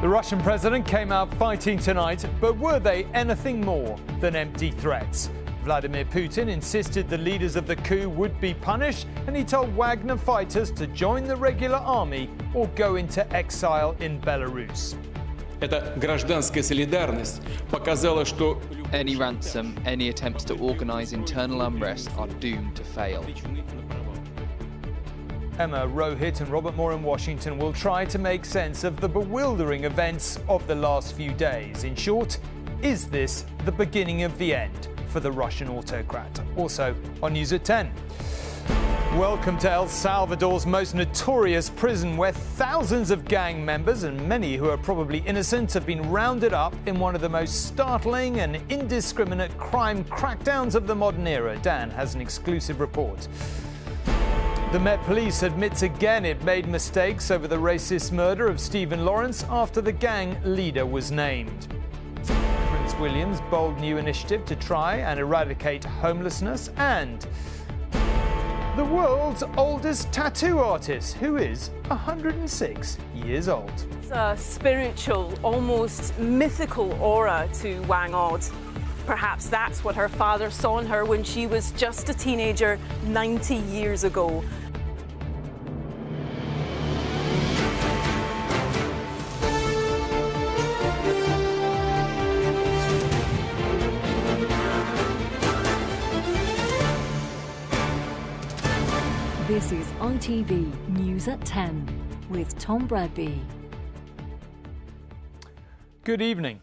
The Russian president came out fighting tonight, but were they anything more than empty threats? Vladimir Putin insisted the leaders of the coup would be punished, and he told Wagner fighters to join the regular army or go into exile in Belarus. Any ransom, any attempts to organise internal unrest are doomed to fail. Emma Rohit and Robert Moore in Washington will try to make sense of the bewildering events of the last few days. In short, is this the beginning of the end for the Russian autocrat? Also on News at 10. Welcome to El Salvador's most notorious prison, where thousands of gang members and many who are probably innocent have been rounded up in one of the most startling and indiscriminate crime crackdowns of the modern era. Dan has an exclusive report. The Met Police admits again it made mistakes over the racist murder of Stephen Lawrence after the gang leader was named. Prince William's bold new initiative to try and eradicate homelessness, and the world's oldest tattoo artist, who is 106 years old. It's a spiritual, almost mythical aura to Wang Od. Perhaps that's what her father saw in her when she was just a teenager 90 years ago. This is DanTV News at 10 with Tom Bradby. Good evening.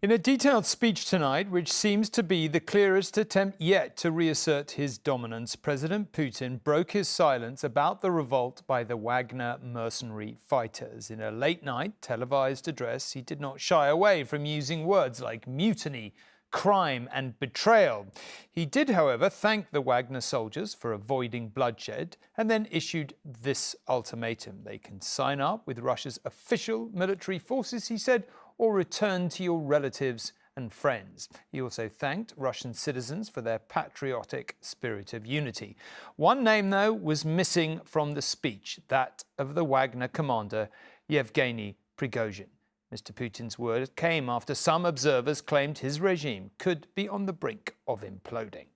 In a detailed speech tonight, which seems to be the clearest attempt yet to reassert his dominance, President Putin broke his silence about the revolt by the Wagner mercenary fighters. In a late-night televised address, he did not shy away from using words like mutiny, crime and betrayal. He did, however, thank the Wagner soldiers for avoiding bloodshed and then issued this ultimatum. They can sign up with Russia's official military forces, he said, or return to your relatives and friends. He also thanked Russian citizens for their patriotic spirit of unity. One name, though, was missing from the speech, that of the Wagner commander, Yevgeny Prigozhin. Mr. Putin's word came after some observers claimed his regime could be on the brink of imploding.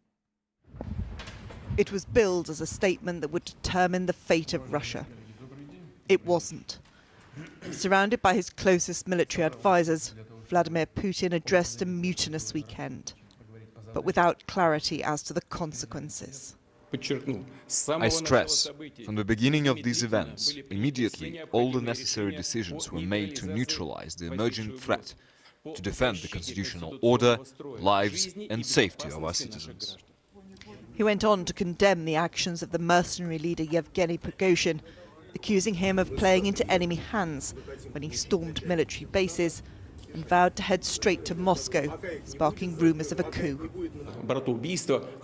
It was billed as a statement that would determine the fate of Russia. It wasn't. Surrounded by his closest military advisors, Vladimir Putin addressed a mutinous weekend, but without clarity as to the consequences. I stress, from the beginning of these events, immediately all the necessary decisions were made to neutralize the emerging threat, to defend the constitutional order, lives and safety of our citizens. He went on to condemn the actions of the mercenary leader Yevgeny Prigozhin, accusing him of playing into enemy hands when he stormed military bases and vowed to head straight to Moscow, sparking rumours of a coup.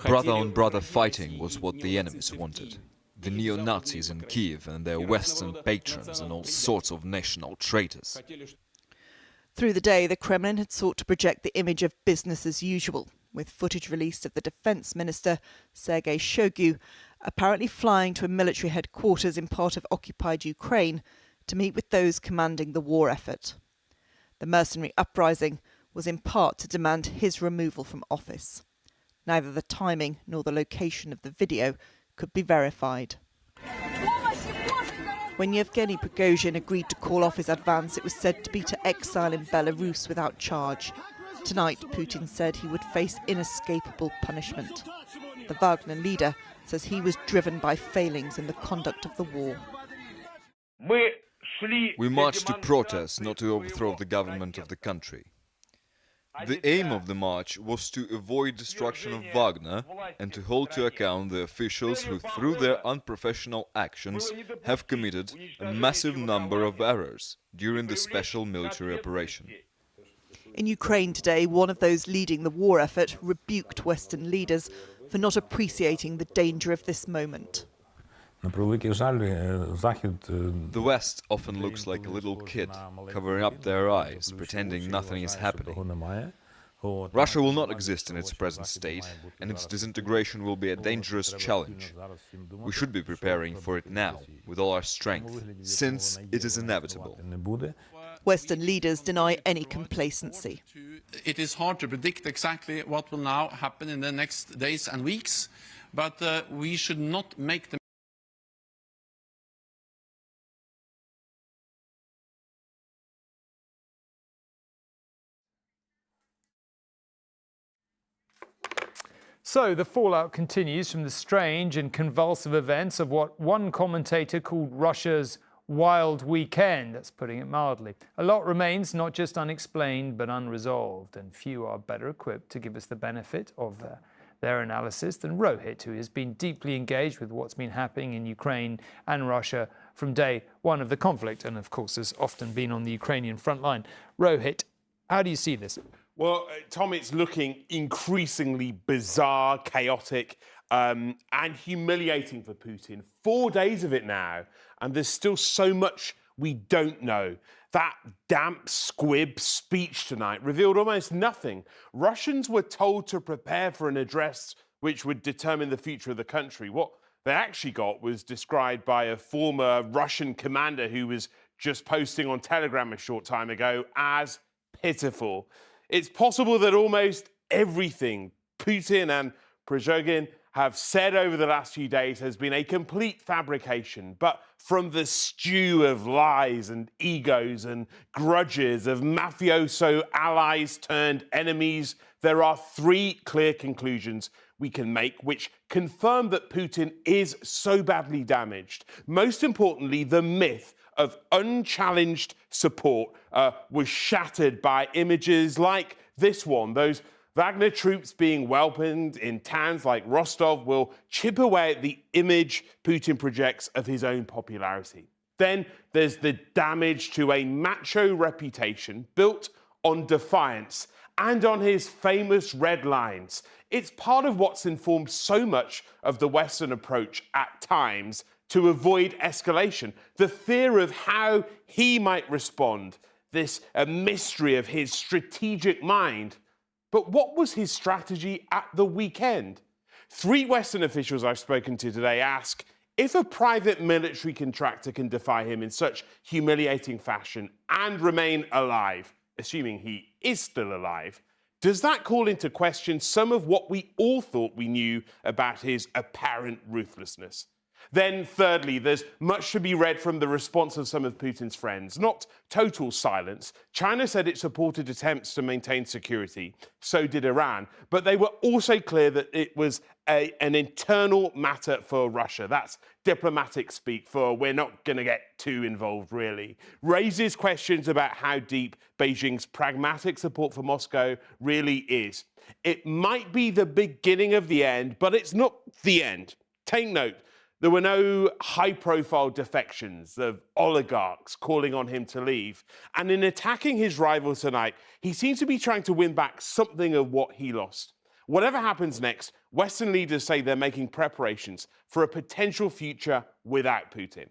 Brother-on-brother fighting was what the enemies wanted. The neo-Nazis in Kiev and their Western patrons and all sorts of national traitors. Through the day, the Kremlin had sought to project the image of business as usual, with footage released of the defence minister, Sergei Shoigu, apparently flying to a military headquarters in part of occupied Ukraine to meet with those commanding the war effort. The mercenary uprising was in part to demand his removal from office. Neither the timing nor the location of the video could be verified. When Yevgeny Prigozhin agreed to call off his advance, it was said to be to exile in Belarus without charge. Tonight, Putin said he would face inescapable punishment. The Wagner leader says he was driven by failings in the conduct of the war. We marched to protest, not to overthrow the government of the country. The aim of the march was to avoid destruction of Wagner and to hold to account the officials who, through their unprofessional actions, have committed a massive number of errors during the special military operation. In Ukraine today, one of those leading the war effort rebuked Western leaders for not appreciating the danger of this moment. The West often looks like a little kid, covering up their eyes, pretending nothing is happening. Russia will not exist in its present state, and its disintegration will be a dangerous challenge. We should be preparing for it now, with all our strength, since it is inevitable. Western leaders deny any complacency. It is hard to predict exactly what will now happen in the next days and weeks, but we should not make the So the fallout continues from the strange and convulsive events of what one commentator called Russia's wild weekend. That's putting it mildly. A lot remains not just unexplained but unresolved, and few are better equipped to give us the benefit of their analysis than Rohit, who has been deeply engaged with what's been happening in Ukraine and Russia from day one of the conflict, and of course has often been on the Ukrainian front line. Rohit, how do you see this? Well, Tom, it's looking increasingly bizarre, chaotic, and humiliating for Putin. 4 days of it now, and there's still so much we don't know. That damp squib speech tonight revealed almost nothing. Russians were told to prepare for an address which would determine the future of the country. What they actually got was described by a former Russian commander who was just posting on Telegram a short time ago as pitiful. It's possible that almost everything Putin and Prigozhin have said over the last few days has been a complete fabrication. But from the stew of lies and egos and grudges of mafioso allies turned enemies, there are three clear conclusions we can make which confirm that Putin is so badly damaged. Most importantly, the myth of unchallenged support was shattered by images like this one. Those Wagner troops being welcomed in towns like Rostov will chip away at the image Putin projects of his own popularity. Then there's the damage to a macho reputation built on defiance and on his famous red lines. It's part of what's informed so much of the Western approach at times to avoid escalation. The fear of how he might respond, this a mystery of his strategic mind. But what was his strategy at the weekend? Three Western officials I've spoken to today ask, if a private military contractor can defy him in such humiliating fashion and remain alive, assuming he is still alive, does that call into question some of what we all thought we knew about his apparent ruthlessness? Then, thirdly, there's much to be read from the response of some of Putin's friends. Not total silence. China said it supported attempts to maintain security. So did Iran. But they were also clear that it was an internal matter for Russia. That's diplomatic speak for we're not going to get too involved, really. Raises questions about how deep Beijing's pragmatic support for Moscow really is. It might be the beginning of the end, but it's not the end. Take note. There were no high-profile defections of oligarchs calling on him to leave. And in attacking his rival tonight, he seems to be trying to win back something of what he lost. Whatever happens next, Western leaders say they're making preparations for a potential future without Putin.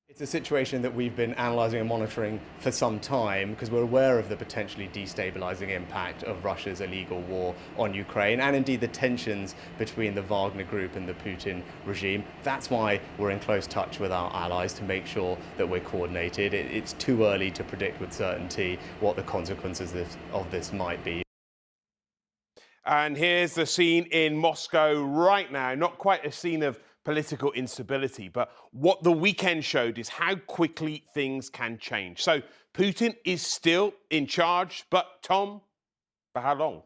It's a situation that we've been analysing and monitoring for some time because we're aware of the potentially destabilising impact of Russia's illegal war on Ukraine and indeed the tensions between the Wagner Group and the Putin regime. That's why we're in close touch with our allies to make sure that we're coordinated. It's too early to predict with certainty what the consequences of this might be. And here's the scene in Moscow right now. Not quite a scene of political instability, but what the weekend showed is how quickly things can change. So Putin is still in charge, but Tom, for how long?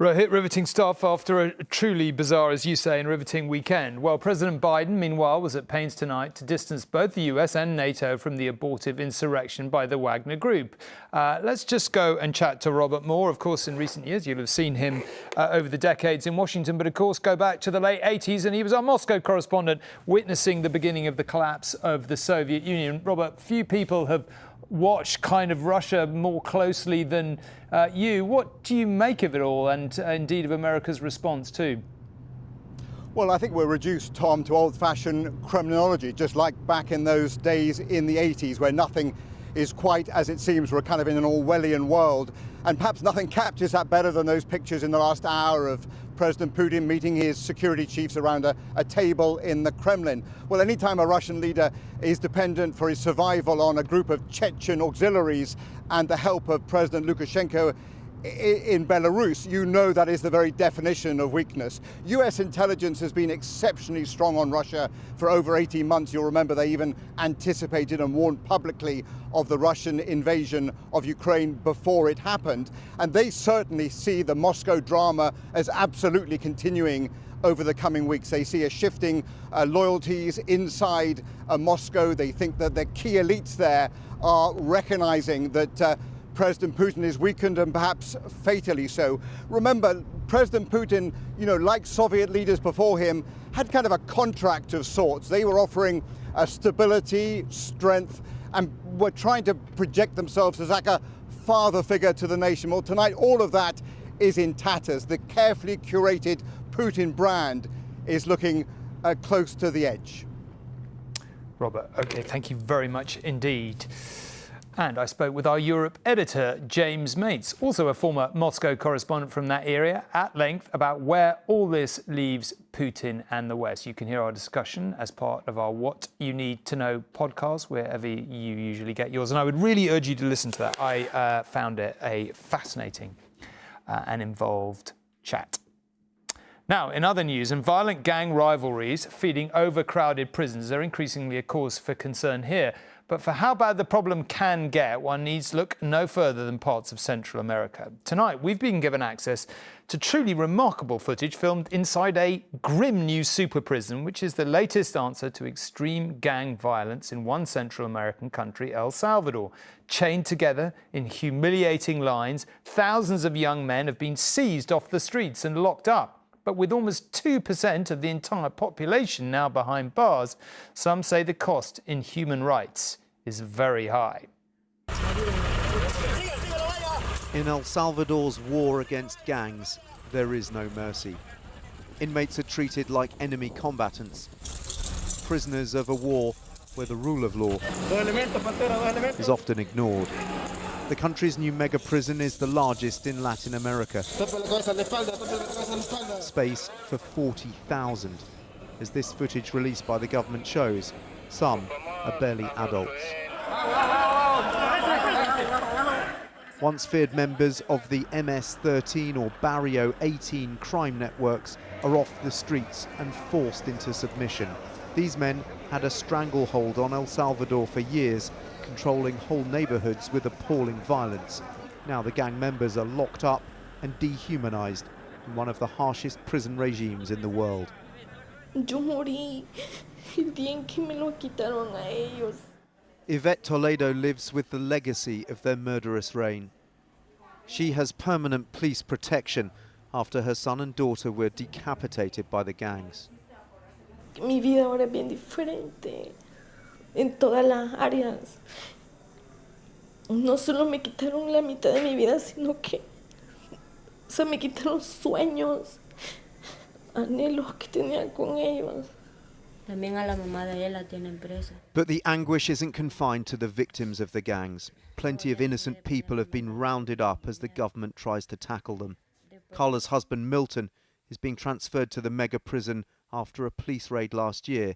Rohit, riveting stuff after a truly bizarre, as you say, and riveting weekend. Well, President Biden, meanwhile, was at pains tonight to distance both the US and NATO from the abortive insurrection by the Wagner Group. Let's just go and chat to Robert Moore. Of course, in recent years, you'll have seen him over the decades in Washington, but of course, go back to the late 80s, and he was our Moscow correspondent, witnessing the beginning of the collapse of the Soviet Union. Robert, few people have watch kind of Russia more closely than you. What do you make of it all, and indeed of America's response too? Well, I think we're reduced, Tom, to old-fashioned criminology, just like back in those days in the 80s where nothing is quite, as it seems, we're kind of in an Orwellian world. And perhaps nothing captures that better than those pictures in the last hour of President Putin meeting his security chiefs around a table in the Kremlin. Well, anytime a Russian leader is dependent for his survival on a group of Chechen auxiliaries and the help of President Lukashenko in Belarus, you know that is the very definition of weakness. US intelligence has been exceptionally strong on Russia for over 18 months. You'll remember they even anticipated and warned publicly of the Russian invasion of Ukraine before it happened. And they certainly see the Moscow drama as absolutely continuing over the coming weeks. They see a shifting loyalties inside Moscow. They think that the key elites there are recognizing that President Putin is weakened, and perhaps fatally so. Remember, President Putin, like Soviet leaders before him, had kind of a contract of sorts. They were offering stability, strength, and were trying to project themselves as like a father figure to the nation. Well, tonight, all of that is in tatters. The carefully curated Putin brand is looking close to the edge. Robert, okay, thank you very much indeed. And I spoke with our Europe editor, James Mates, also a former Moscow correspondent from that area, at length about where all this leaves Putin and the West. You can hear our discussion as part of our What You Need to Know podcast, wherever you usually get yours. And I would really urge you to listen to that. I found it a fascinating and involved chat. Now, in other news, and violent gang rivalries feeding overcrowded prisons are increasingly a cause for concern here. But for how bad the problem can get, one needs look no further than parts of Central America. Tonight, we've been given access to truly remarkable footage filmed inside a grim new super prison, which is the latest answer to extreme gang violence in one Central American country, El Salvador. Chained together in humiliating lines, thousands of young men have been seized off the streets and locked up. But with almost 2% of the entire population now behind bars, some say the cost in human rights is very high. In El Salvador's war against gangs, there is no mercy. Inmates are treated like enemy combatants, prisoners of a war where the rule of law is often ignored. The country's new mega prison is the largest in Latin America. Space for 40,000. As this footage released by the government shows, some are barely adults. Once feared members of the MS-13 or Barrio 18 crime networks are off the streets and forced into submission. These men had a stranglehold on El Salvador for years, controlling whole neighborhoods with appalling violence. Now the gang members are locked up and dehumanized in one of the harshest prison regimes in the world. Yo morí el día en que me lo quitaron a ellos. Yvette Toledo lives with the legacy of their murderous reign. She has permanent police protection after her son and daughter were decapitated by the gangs. Mi vida ahora es bien diferente en todas las áreas. No solo me quitaron la mitad de mi vida, sino que me quitaron sueños, anhelos que tenía con ellos. También a la mamá de él la tienen presa. But the anguish isn't confined to the victims of the gangs. Plenty of innocent people have been rounded up as the government tries to tackle them. Carla's husband Milton is being transferred to the mega prison after a police raid last year.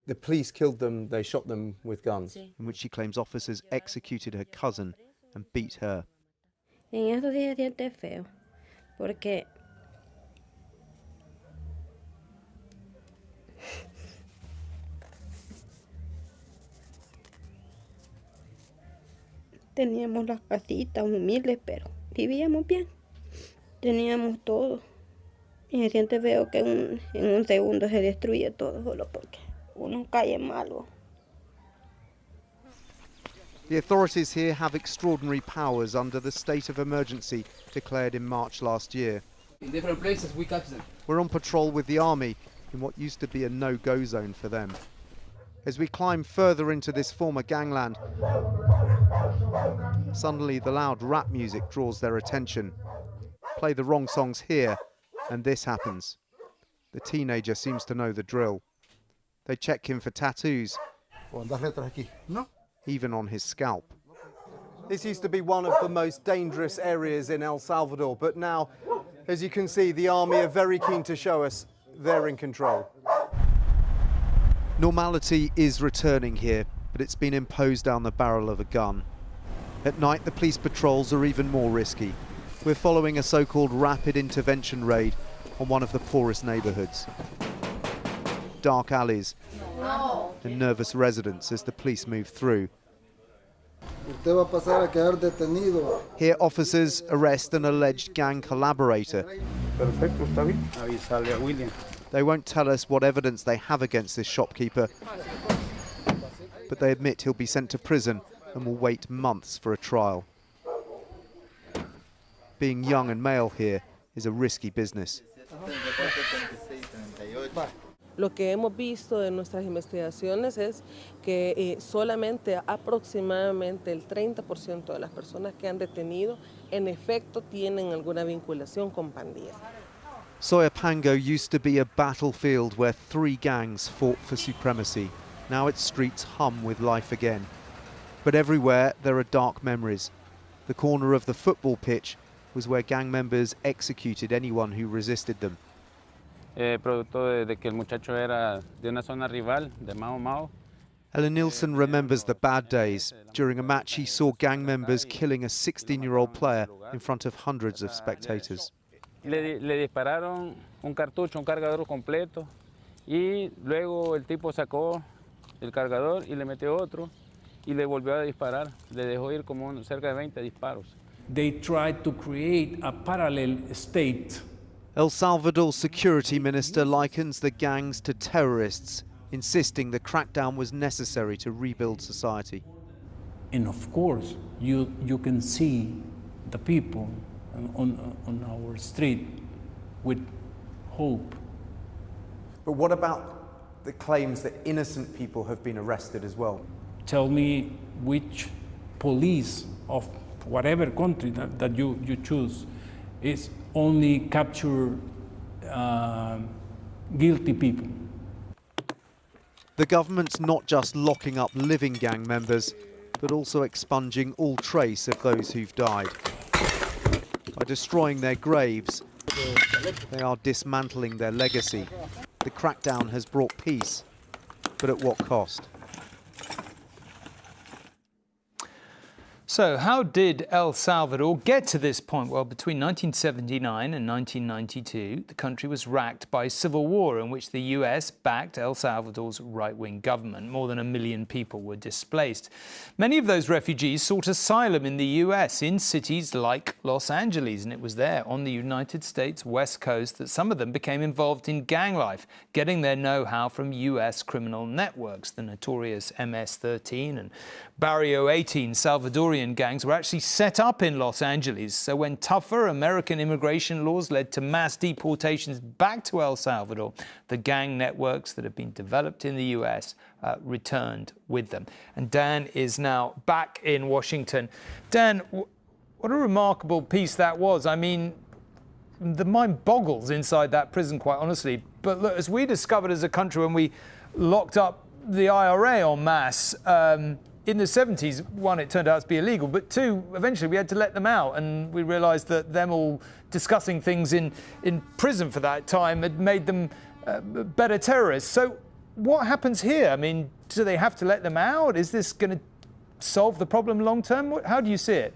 The police killed them, they shot them with guns. In which she claims officers executed her cousin and beat her. En estos días siente feo, porque teníamos las casitas humildes, pero vivíamos bien. Teníamos todo. Y se siente feo que en un segundo se destruye todo solo porque uno cae malo. The authorities here have extraordinary powers under the state of emergency declared in March last year. In different places we catch them. We're on patrol with the army in what used to be a no-go zone for them. As we climb further into this former gangland, suddenly the loud rap music draws their attention. Play the wrong songs here, and this happens. The teenager seems to know the drill. They check him for tattoos, even on his scalp. This used to be one of the most dangerous areas in El Salvador, but now, as you can see, the army are very keen to show us they're in control. Normality is returning here, but it's been imposed down the barrel of a gun. At night, the police patrols are even more risky. We're following a so-called rapid intervention raid on one of the poorest neighbourhoods. Dark alleys and nervous residents as the police move through. Here, officers arrest an alleged gang collaborator. They won't tell us what evidence they have against this shopkeeper, but they admit he'll be sent to prison and will wait months for a trial. Being young and male here is a risky business. Lo que hemos visto en nuestras investigaciones es que solamente aproximadamente el 30% de las personas que han detenido en efecto tienen alguna vinculación con pandillas. Soyapango used to be a battlefield where 3 gangs fought for supremacy. Now its streets hum with life again. But everywhere there are dark memories. The corner of the football pitch was where gang members executed anyone who resisted them. Producto de que el muchacho era de una zona rival, de Mao Mao. Ellen Nielsen remembers the bad days. During a match, he saw gang members killing a 16-year-old player in front of hundreds of spectators. Le dispararon un cartucho, un cargador completo, y luego el tipo sacó el cargador y le metió otro y le volvió a disparar. Le dejó ir como cerca de 20 disparos. They tried to create a parallel state. El Salvador's security minister likens the gangs to terrorists, insisting the crackdown was necessary to rebuild society. And of course, you can see the people on our street with hope. But what about the claims that innocent people have been arrested as well? Tell me which police of whatever country that you choose is only capture guilty people. The government's not just locking up living gang members, but also expunging all trace of those who've died. By destroying their graves, they are dismantling their legacy. The crackdown has brought peace, but at what cost? So how did El Salvador get to this point? Well, between 1979 and 1992, the country was racked by civil war in which the US backed El Salvador's right-wing government. More than 1 million people were displaced. Many of those refugees sought asylum in the US in cities like Los Angeles, and it was there on the United States West Coast that some of them became involved in gang life, getting their know-how from US criminal networks. The notorious MS-13 and Barrio 18 Salvadorian gangs were actually set up in Los Angeles. So when tougher American immigration laws led to mass deportations back to El Salvador, the gang networks that had been developed in the US returned with them. And Dan is now back in Washington. Dan, what a remarkable piece that was. I mean, the mind boggles inside that prison, quite honestly. But look, as we discovered as a country when we locked up the IRA en masse, in the 70s, one, it turned out to be illegal, but two, eventually we had to let them out, and we realised that them all discussing things in prison for that time had made them better terrorists. So what happens here? I mean, do they have to let them out? Is this going to solve the problem long term? How do you see it?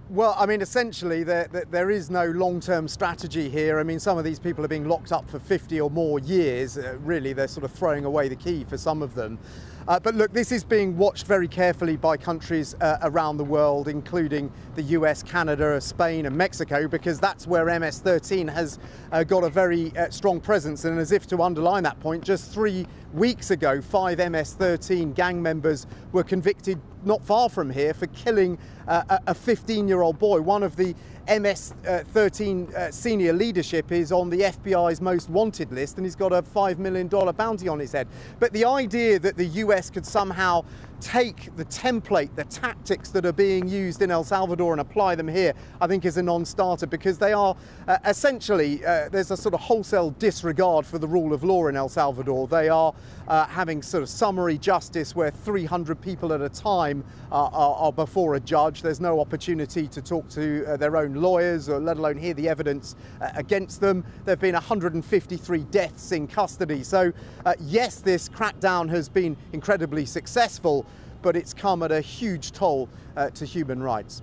Well, I mean, essentially, there is no long-term strategy here. I mean, some of these people are being locked up for 50 or more years. Really, they're sort of throwing away the key for some of them. But look, this is being watched very carefully by countries around the world, including the US, Canada, Spain and Mexico, because that's where MS-13 has got a very strong presence. And as if to underline that point, just 3 weeks ago, 5 MS-13 gang members were convicted not far from here for killing a 15-year-old boy. One of the MS-13 senior leadership is on the FBI's most wanted list, and he's got a $5 million bounty on his head. But the idea that the US could somehow take the template, the tactics that are being used in El Salvador and apply them here, I think is a non-starter, because they are essentially, there's a sort of wholesale disregard for the rule of law in El Salvador. They are having sort of summary justice where 300 people at a time are before a judge. There's no opportunity to talk to their own lawyers, or let alone hear the evidence against them. There have been 153 deaths in custody. So yes, this crackdown has been incredibly successful, but it's come at a huge toll to human rights.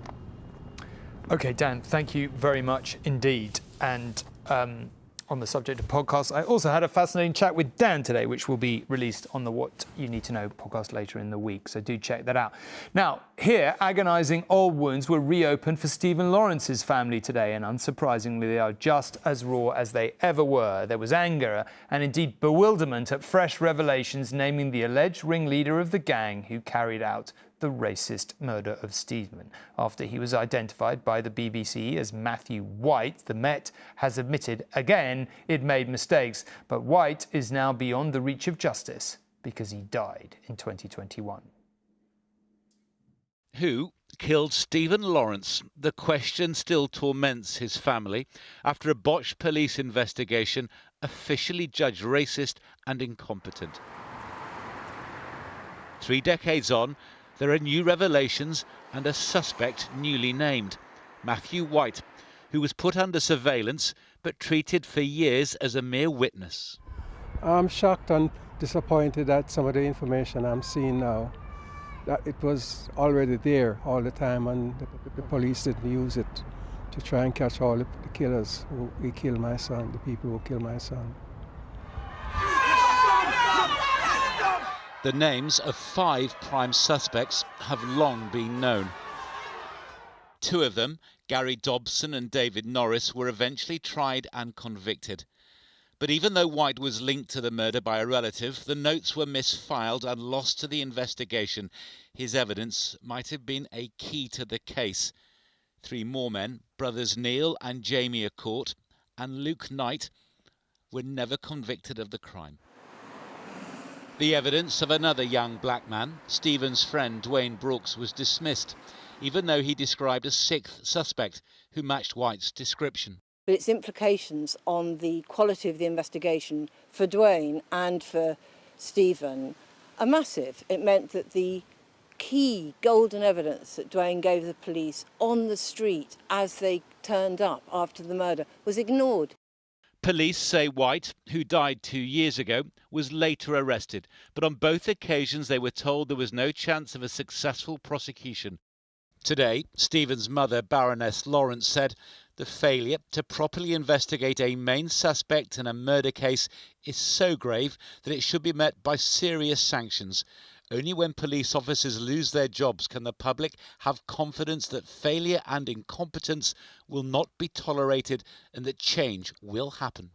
OK, Dan, thank you very much indeed. And on the subject of podcasts, I also had a fascinating chat with Dan today, which will be released on the What You Need to Know podcast later in the week. So do check that out. Now, here, agonising old wounds were reopened for Stephen Lawrence's family today. And unsurprisingly, they are just as raw as they ever were. There was anger and indeed bewilderment at fresh revelations naming the alleged ringleader of the gang who carried out the racist murder of Stephen. After he was identified by the BBC as Matthew White, the Met has admitted again it made mistakes, but White is now beyond the reach of justice because he died in 2021. Who killed Stephen Lawrence? The question still torments his family after a botched police investigation officially judged racist and incompetent. 3 decades on, there are new revelations and a suspect newly named, Matthew White, who was put under surveillance but treated for years as a mere witness. I'm shocked and disappointed at some of the information I'm seeing now, that it was already there all the time and the police didn't use it to try and catch all the killers who killed my son, the people who killed my son. The names of 5 prime suspects have long been known. 2 of them, Gary Dobson and David Norris, were eventually tried and convicted. But even though White was linked to the murder by a relative, the notes were misfiled and lost to the investigation. His evidence might have been a key to the case. 3 more men, brothers Neil and Jamie Accourt and Luke Knight, were never convicted of the crime. The evidence of another young black man, Stephen's friend Dwayne Brooks, was dismissed, even though he described a 6th suspect who matched White's description. But its implications on the quality of the investigation for Dwayne and for Stephen are massive. It meant that the key golden evidence that Dwayne gave the police on the street as they turned up after the murder was ignored. Police say White, who died 2 years ago, was later arrested, but on both occasions they were told there was no chance of a successful prosecution. Today, Stephen's mother, Baroness Lawrence, said the failure to properly investigate a main suspect in a murder case is so grave that it should be met by serious sanctions. Only when police officers lose their jobs can the public have confidence that failure and incompetence will not be tolerated and that change will happen.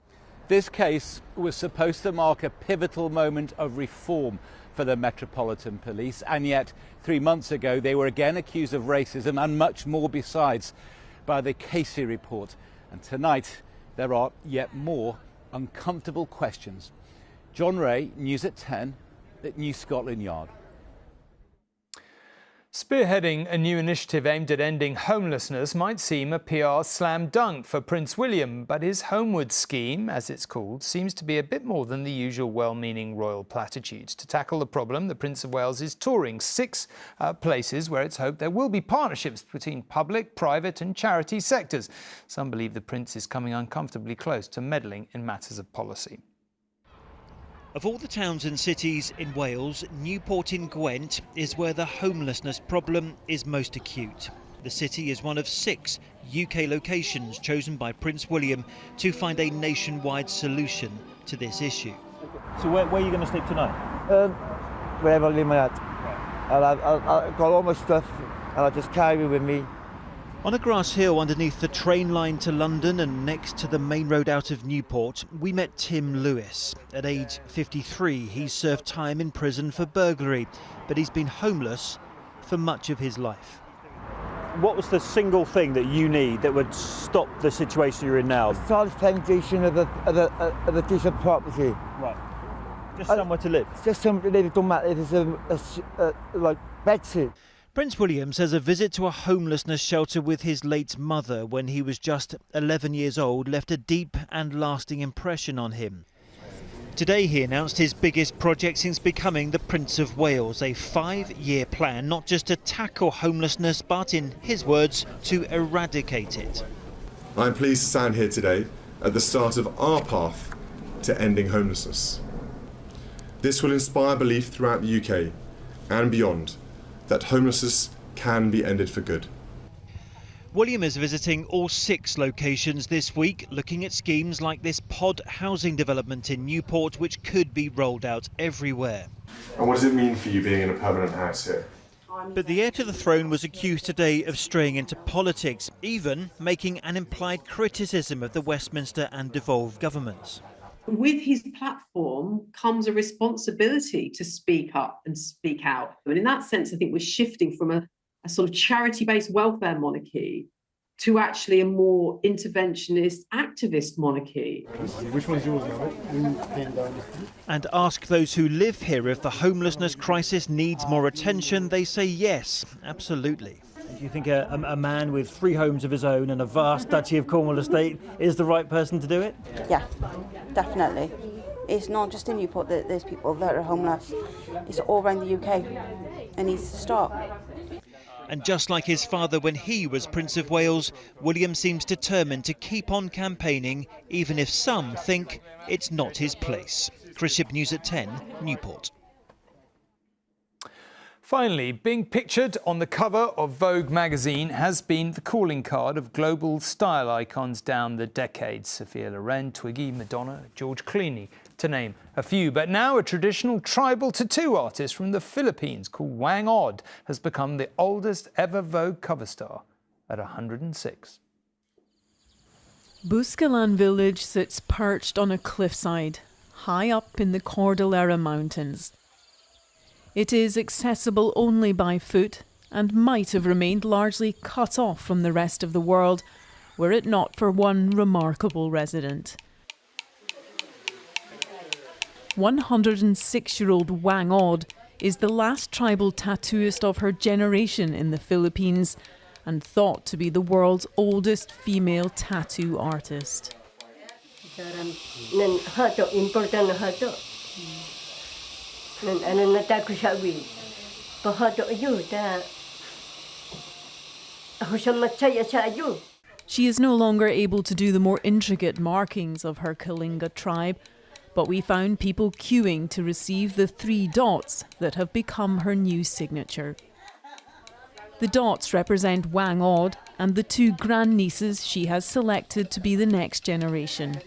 This case was supposed to mark a pivotal moment of reform for the Metropolitan Police, and yet 3 months ago they were again accused of racism and much more besides by the Casey report. And tonight there are yet more uncomfortable questions. John Ray, News at 10 at New Scotland Yard. Spearheading a new initiative aimed at ending homelessness might seem a PR slam dunk for Prince William, but his Homeward scheme, as it's called, seems to be a bit more than the usual well-meaning royal platitudes. To tackle the problem, the Prince of Wales is touring 6 places where it's hoped there will be partnerships between public, private and charity sectors. Some believe the Prince is coming uncomfortably close to meddling in matters of policy. Of all the towns and cities in Wales, Newport in Gwent is where the homelessness problem is most acute. The city is one of 6 UK locations chosen by Prince William to find a nationwide solution to this issue. So where are you going to sleep tonight? Wherever I lay my head. I've got all my stuff and I just carry it with me. On a grass hill underneath the train line to London and next to the main road out of Newport, we met Tim Lewis. At age 53, he's served time in prison for burglary, but he's been homeless for much of his life. What was the single thing that you need that would stop the situation you're in now? The solid foundation of a decent property. Right. Just somewhere to live? Just somewhere to live. It don't matter. It is like bedsit. Prince William says a visit to a homelessness shelter with his late mother when he was just 11 years old left a deep and lasting impression on him. Today he announced his biggest project since becoming the Prince of Wales, a 5-year plan not just to tackle homelessness but, in his words, to eradicate it. I'm pleased to stand here today at the start of our path to ending homelessness. This will inspire belief throughout the UK and beyond that homelessness can be ended for good. William is visiting all 6 locations this week, looking at schemes like this pod housing development in Newport, which could be rolled out everywhere. And what does it mean for you being in a permanent house here? But the heir to the throne was accused today of straying into politics, even making an implied criticism of the Westminster and devolved governments. With his platform comes a responsibility to speak up and speak out. And in that sense, I think we're shifting from a sort of charity-based welfare monarchy to actually a more interventionist, activist monarchy. Which one's yours now? And ask those who live here if the homelessness crisis needs more attention, they say yes, absolutely. Do you think a man with 3 homes of his own and a vast Duchy of Cornwall estate is the right person to do it? Yeah, definitely. It's not just in Newport that there's people that are homeless. It's all around the UK. It needs to stop. And just like his father when he was Prince of Wales, William seems determined to keep on campaigning, even if some think it's not his place. Chris Ship, News at 10, Newport. Finally, being pictured on the cover of Vogue magazine has been the calling card of global style icons down the decades. Sophia Loren, Twiggy, Madonna, George Clooney, to name a few. But now a traditional tribal tattoo artist from the Philippines called Wang Od has become the oldest ever Vogue cover star at 106. Buscalan village sits perched on a cliffside, high up in the Cordillera Mountains. It is accessible only by foot and might have remained largely cut off from the rest of the world were it not for one remarkable resident. 106-year-old Wang Od is the last tribal tattooist of her generation in the Philippines and thought to be the world's oldest female tattoo artist. She is no longer able to do the more intricate markings of her Kalinga tribe, but we found people queuing to receive the 3 dots that have become her new signature. The dots represent Wang Od and the 2 grandnieces she has selected to be the next generation.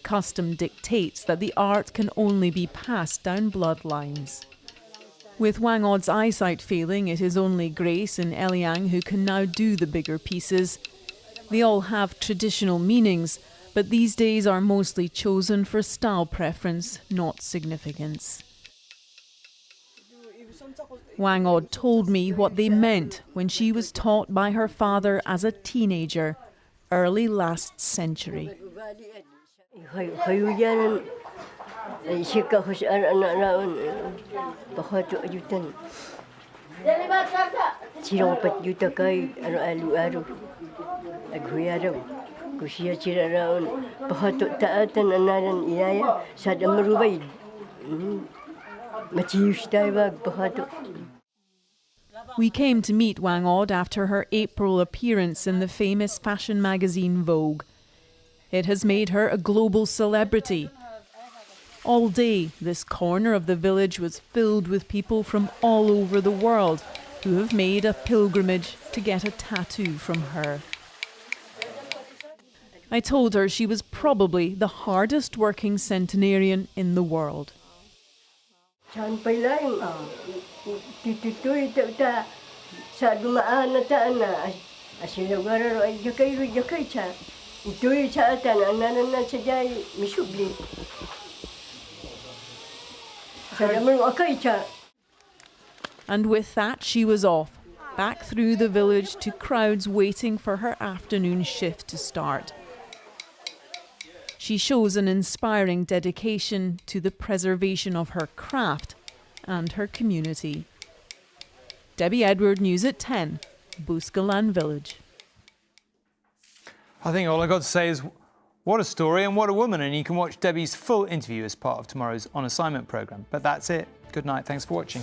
Custom dictates that the art can only be passed down bloodlines. With Wang Od's eyesight failing, it is only Grace and Eliang who can now do the bigger pieces. They all have traditional meanings, but these days are mostly chosen for style preference, not significance. Wang Od told me what they meant when she was taught by her father as a teenager, early last century. We came to meet Wang Od after her April appearance in the famous fashion magazine Vogue. It has made her a global celebrity. All day, this corner of the village was filled with people from all over the world who have made a pilgrimage to get a tattoo from her. I told her she was probably the hardest working centenarian in the world. And with that, she was off, back through the village to crowds waiting for her afternoon shift to start. She shows an inspiring dedication to the preservation of her craft and her community. Debbie Edward, News at 10, Booskalan Village. I think all I got to say is what a story and what a woman, and you can watch Debbie's full interview as part of tomorrow's On Assignment programme. But that's it. Good night. Thanks for watching.